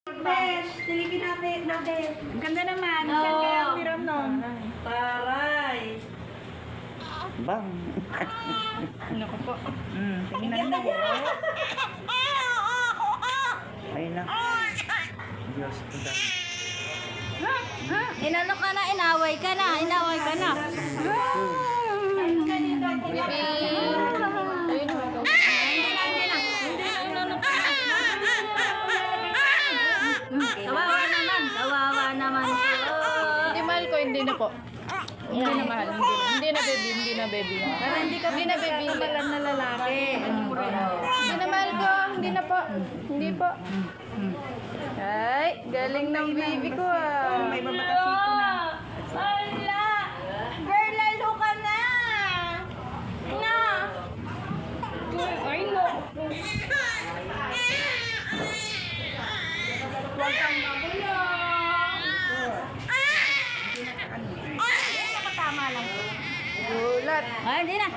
Besh, silipin natin. Ang ganda naman. Oo. Saan kaya ang hiram nun? Taray. Bang. Naku po. Tingnan mo. Ay na. Diyos ko dahil. Inano ka na, inaway ka na. Baby. Ayun ho. Kawawa naman po. Hindi mahal ko, hindi na po. Hindi na mahal. Hindi na baby, hindi na baby. Pero hindi ka Hindi na baby. malan na lalaki. Hindi na mahal ko. Hindi na po. Hindi po. Ay, galing ng baby ko ah. May babatasito na. Wala! Girl, lalo ka na! Na! Ay, no. Huwag kang magulong! Tama lang. Gulat. Ay, hindi na.